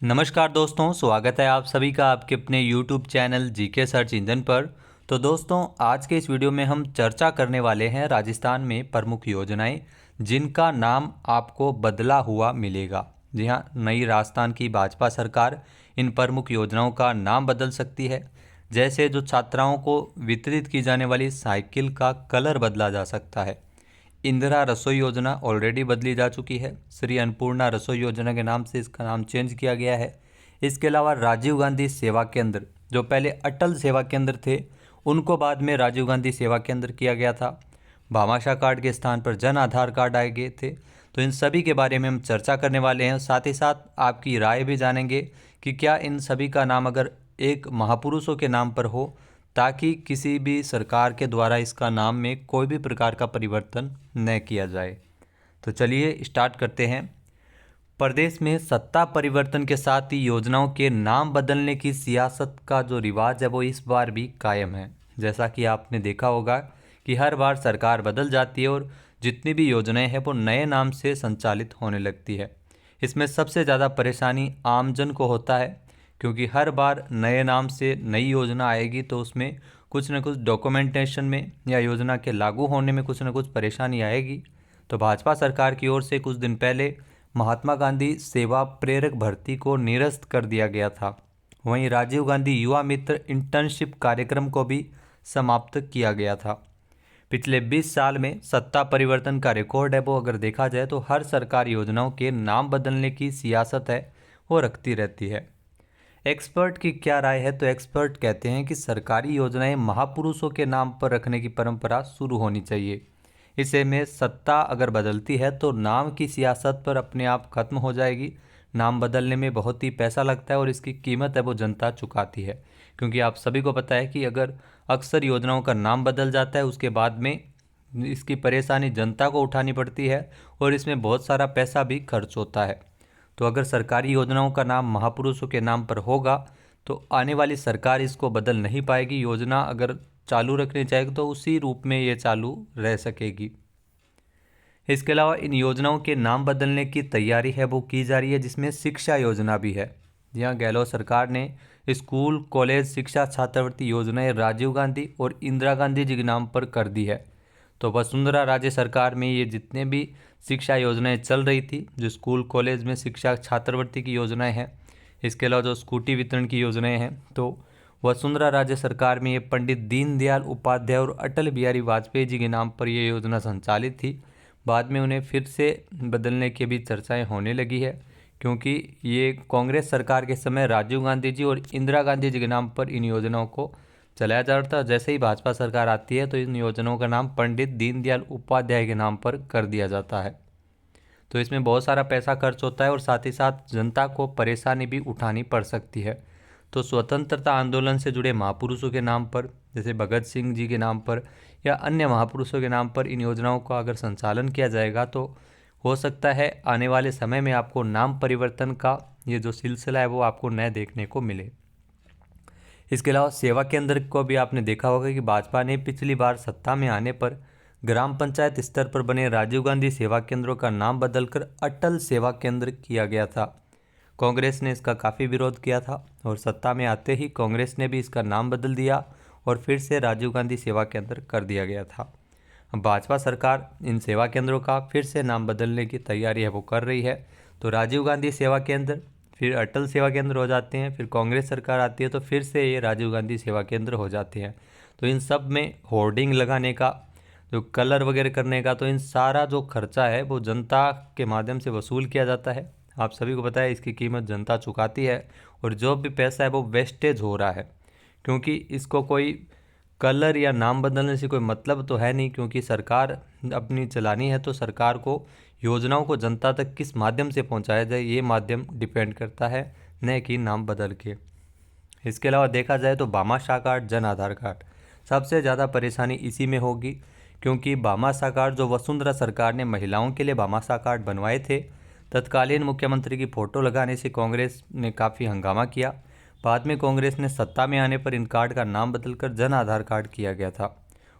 नमस्कार दोस्तों, स्वागत है आप सभी का आपके अपने YouTube channel GK search engine पर। तो दोस्तों, आज के इस वीडियो में हम चर्चा करने वाले हैं राजस्थान में प्रमुख योजनाएं जिनका नाम आपको बदला हुआ मिलेगा। जी हाँ, नई राजस्थान की भाजपा सरकार इन प्रमुख योजनाओं का नाम बदल सकती है। जैसे जो छात्राओं को वितरित की जाने वाली साइकिल का कलर बदला जा सकता है। इंदिरा रसोई योजना ऑलरेडी बदली जा चुकी है, श्री अन्नपूर्णा रसोई योजना के नाम से इसका नाम चेंज किया गया है। इसके अलावा राजीव गांधी सेवा केंद्र, जो पहले अटल सेवा केंद्र थे, उनको बाद में राजीव गांधी सेवा केंद्र किया गया था। भामाशाह कार्ड के स्थान पर जन आधार कार्ड आए गए थे। तो इन सभी के बारे में हम चर्चा करने वाले हैं, साथ ही साथ आपकी राय भी जानेंगे कि क्या इन सभी का नाम अगर एक महापुरुषों के नाम पर हो, ताकि किसी भी सरकार के द्वारा इसका नाम में कोई भी प्रकार का परिवर्तन न किया जाए। तो चलिए स्टार्ट करते हैं। प्रदेश में सत्ता परिवर्तन के साथ ही योजनाओं के नाम बदलने की सियासत का जो रिवाज है वो इस बार भी कायम है। जैसा कि आपने देखा होगा कि हर बार सरकार बदल जाती है और जितनी भी योजनाएं हैं वो नए नाम से संचालित होने लगती है। इसमें सबसे ज़्यादा परेशानी आमजन को होता है, क्योंकि हर बार नए नाम से नई योजना आएगी तो उसमें कुछ न कुछ डॉक्यूमेंटेशन में या योजना के लागू होने में कुछ न कुछ परेशानी आएगी। तो भाजपा सरकार की ओर से कुछ दिन पहले महात्मा गांधी सेवा प्रेरक भर्ती को निरस्त कर दिया गया था। वहीं राजीव गांधी युवा मित्र इंटर्नशिप कार्यक्रम को भी समाप्त किया गया था। पिछले 20 साल में सत्ता परिवर्तन का रिकॉर्ड है वो अगर देखा जाए तो हर सरकार योजनाओं के नाम बदलने की सियासत है वो रखती रहती है। एक्सपर्ट की क्या राय है? तो एक्सपर्ट कहते हैं कि सरकारी योजनाएं महापुरुषों के नाम पर रखने की परंपरा शुरू होनी चाहिए। इसे में सत्ता अगर बदलती है तो नाम की सियासत पर अपने आप खत्म हो जाएगी। नाम बदलने में बहुत ही पैसा लगता है और इसकी कीमत है वो जनता चुकाती है, क्योंकि आप सभी को पता है कि अगर अक्सर योजनाओं का नाम बदल जाता है उसके बाद में इसकी परेशानी जनता को उठानी पड़ती है और इसमें बहुत सारा पैसा भी खर्च होता है। तो अगर सरकारी योजनाओं का नाम महापुरुषों के नाम पर होगा तो आने वाली सरकार इसको बदल नहीं पाएगी। योजना अगर चालू रखनी चाहेगी तो उसी रूप में ये चालू रह सकेगी। इसके अलावा इन योजनाओं के नाम बदलने की तैयारी है वो की जा रही है, जिसमें शिक्षा योजना भी है। यहाँ गहलोत सरकार ने स्कूल कॉलेज शिक्षा छात्रवृत्ति योजनाएं राजीव गांधी और इंदिरा गांधी जी के नाम पर कर दी है। तो वसुंधरा राजे सरकार में ये जितने भी शिक्षा योजनाएं चल रही थी, जो स्कूल कॉलेज में शिक्षा छात्रवृत्ति की योजनाएं हैं, इसके अलावा जो स्कूटी वितरण की योजनाएं हैं, तो वसुंधरा राजे सरकार में ये पंडित दीनदयाल उपाध्याय और अटल बिहारी वाजपेयी जी के नाम पर ये योजना संचालित थी। बाद में उन्हें फिर से बदलने की भी चर्चाएं होने लगी है, क्योंकि ये कांग्रेस सरकार के समय राजीव गांधी जी और इंदिरा गांधी जी के नाम पर इन योजनाओं को चलाया जा रहा था। जैसे ही भाजपा सरकार आती है तो इन योजनाओं का नाम पंडित दीनदयाल उपाध्याय के नाम पर कर दिया जाता है। तो इसमें बहुत सारा पैसा खर्च होता है और साथ ही साथ जनता को परेशानी भी उठानी पड़ सकती है। तो स्वतंत्रता आंदोलन से जुड़े महापुरुषों के नाम पर, जैसे भगत सिंह जी के नाम पर या अन्य महापुरुषों के नाम पर इन योजनाओं का अगर संचालन किया जाएगा तो हो सकता है आने वाले समय में आपको नाम परिवर्तन का ये जो सिलसिला है वो आपको नए देखने को मिले। इसके अलावा सेवा केंद्र को भी आपने देखा होगा कि भाजपा ने पिछली बार सत्ता में आने पर ग्राम पंचायत स्तर पर बने राजीव गांधी सेवा केंद्रों का नाम बदलकर अटल सेवा केंद्र किया गया था। कांग्रेस ने इसका काफ़ी विरोध किया था और सत्ता में आते ही कांग्रेस ने भी इसका नाम बदल दिया और फिर से राजीव गांधी सेवा केंद्र कर दिया गया था। अब भाजपा सरकार इन सेवा केंद्रों का फिर से नाम बदलने की तैयारी है वो कर रही है। तो राजीव गांधी सेवा केंद्र, फिर अटल सेवा केंद्र हो जाते हैं, फिर कांग्रेस सरकार आती है तो फिर से ये राजीव गांधी सेवा केंद्र हो जाते हैं। तो इन सब में होर्डिंग लगाने का, जो कलर वगैरह करने का, तो इन सारा जो खर्चा है वो जनता के माध्यम से वसूल किया जाता है। आप सभी को पता है इसकी कीमत जनता चुकाती है और जो भी पैसा है वो वेस्टेज हो रहा है, क्योंकि इसको कोई कलर या नाम बदलने से कोई मतलब तो है नहीं, क्योंकि सरकार अपनी चलानी है तो सरकार को योजनाओं को जनता तक किस माध्यम से पहुंचाया जाए ये माध्यम डिपेंड करता है, न कि नाम बदल के। इसके अलावा देखा जाए तो भामाशाह कार्ड, जन आधार कार्ड, सबसे ज़्यादा परेशानी इसी में होगी, क्योंकि भामाशाह कार्ड जो वसुंधरा सरकार ने महिलाओं के लिए भामाशाह कार्ड बनवाए थे, तत्कालीन मुख्यमंत्री की फ़ोटो लगाने से कांग्रेस ने काफ़ी हंगामा किया। बाद में कांग्रेस ने सत्ता में आने पर इन कार्ड का नाम बदलकर जन आधार कार्ड किया गया था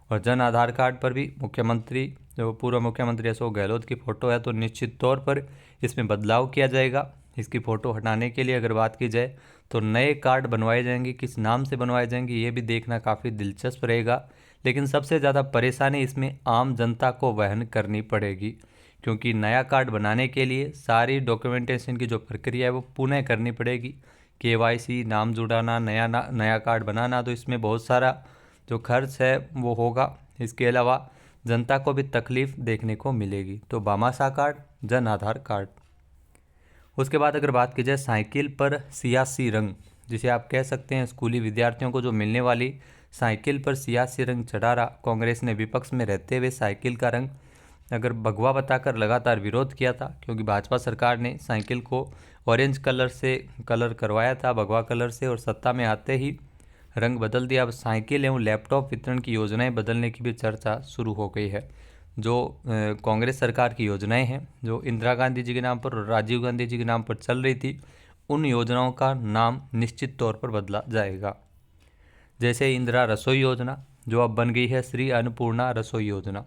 और जन आधार कार्ड पर भी मुख्यमंत्री, जो पूर्व मुख्यमंत्री अशोक गहलोत की फ़ोटो है, तो निश्चित तौर पर इसमें बदलाव किया जाएगा। इसकी फ़ोटो हटाने के लिए अगर बात की जाए तो नए कार्ड बनवाए जाएंगे, किस नाम से बनवाए जाएंगे ये भी देखना काफ़ी दिलचस्प रहेगा। लेकिन सबसे ज़्यादा परेशानी इसमें आम जनता को वहन करनी पड़ेगी, क्योंकि नया कार्ड बनाने के लिए सारी डॉक्यूमेंटेशन की जो प्रक्रिया है वो पुनः करनी पड़ेगी। KYC, नाम जुड़ाना, नया कार्ड बनाना, तो इसमें बहुत सारा जो खर्च है वो होगा। इसके अलावा जनता को भी तकलीफ देखने को मिलेगी। तो भामाशाह कार्ड, जन आधार कार्ड। उसके बाद अगर बात की जाए साइकिल पर सियासी रंग, जिसे आप कह सकते हैं स्कूली विद्यार्थियों को जो मिलने वाली साइकिल पर सियासी रंग चढ़ा रहा, कांग्रेस ने विपक्ष में रहते हुए साइकिल का रंग अगर भगवा बताकर लगातार विरोध किया था, क्योंकि भाजपा सरकार ने साइकिल को ऑरेंज कलर से कलर करवाया था, भगवा कलर से, और सत्ता में आते ही रंग बदल दिया। अब साइकिल एवं लैपटॉप वितरण की योजनाएं बदलने की भी चर्चा शुरू हो गई है। जो कांग्रेस सरकार की योजनाएं हैं, जो इंदिरा गांधी जी के नाम पर और राजीव गांधी जी के नाम पर चल रही थी, उन योजनाओं का नाम निश्चित तौर पर बदला जाएगा। जैसे इंदिरा रसोई योजना, जो अब बन गई है श्री अन्नपूर्णा रसोई योजना।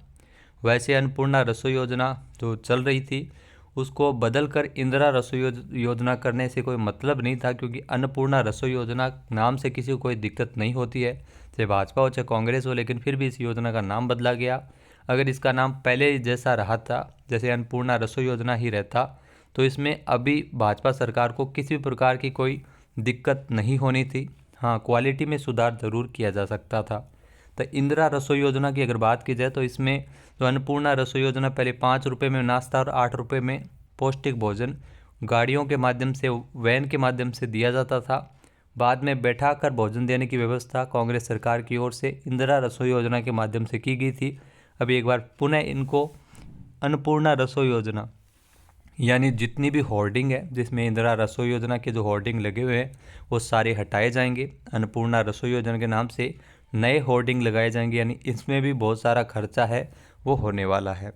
वैसे अन्नपूर्णा रसोई योजना जो चल रही थी उसको बदलकर इंदिरा रसोई योजना करने से कोई मतलब नहीं था, क्योंकि अन्नपूर्णा रसोई योजना नाम से किसी को कोई दिक्कत नहीं होती है, चाहे भाजपा हो चाहे कांग्रेस हो, लेकिन फिर भी इस योजना का नाम बदला गया। अगर इसका नाम पहले जैसा रहा था, जैसे अन्नपूर्णा रसोई योजना ही रहता, तो इसमें अभी भाजपा सरकार को किसी भी प्रकार की कोई दिक्कत नहीं होनी थी। हाँ, क्वालिटी में सुधार ज़रूर किया जा सकता था। तो इंदिरा रसोई योजना की अगर बात की जाए तो इसमें जो अन्नपूर्णा रसोई योजना पहले 5 रुपये में नाश्ता और 8 रुपये में पौष्टिक भोजन गाड़ियों के माध्यम से, वैन के माध्यम से दिया जाता था। बाद में बैठा कर भोजन देने की व्यवस्था कांग्रेस सरकार की ओर से इंदिरा रसोई योजना के माध्यम से की गई थी। अभी एक बार पुनः इनको अन्नपूर्णा रसोई योजना, यानी जितनी भी होर्डिंग है जिसमें इंदिरा रसोई योजना के जो होर्डिंग लगे हुए हैं वो सारे हटाए जाएंगे। अन्नपूर्णा रसोई योजना के नाम से नए होर्डिंग लगाए जाएंगे, यानी इसमें भी बहुत सारा खर्चा है वो होने वाला है।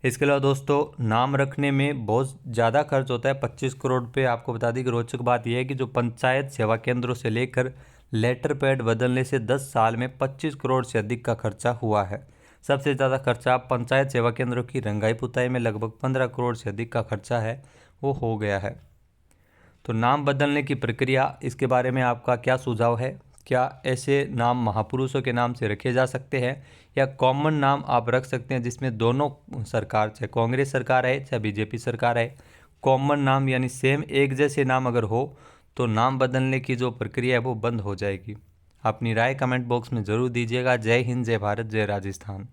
इसके अलावा दोस्तों, नाम रखने में बहुत ज़्यादा खर्च होता है, 25 करोड़ रुपये। आपको बता दी कि रोचक बात यह है कि जो पंचायत सेवा केंद्रों से लेकर लेटर पैड बदलने से 10 साल में 25 करोड़ से अधिक का खर्चा हुआ है। सबसे ज़्यादा खर्चा पंचायत सेवा केंद्रों की रंगाई पुताई में लगभग 15 करोड़ से अधिक का खर्चा है वो हो गया है। तो नाम बदलने की प्रक्रिया, इसके बारे में आपका क्या सुझाव है? क्या ऐसे नाम महापुरुषों के नाम से रखे जा सकते हैं, या कॉमन नाम आप रख सकते हैं जिसमें दोनों सरकार, चाहे कांग्रेस सरकार है चाहे बीजेपी सरकार है, कॉमन नाम यानी सेम एक जैसे नाम अगर हो तो नाम बदलने की जो प्रक्रिया है वो बंद हो जाएगी। अपनी राय कमेंट बॉक्स में ज़रूर दीजिएगा। जय हिंद, जय भारत, जय राजस्थान।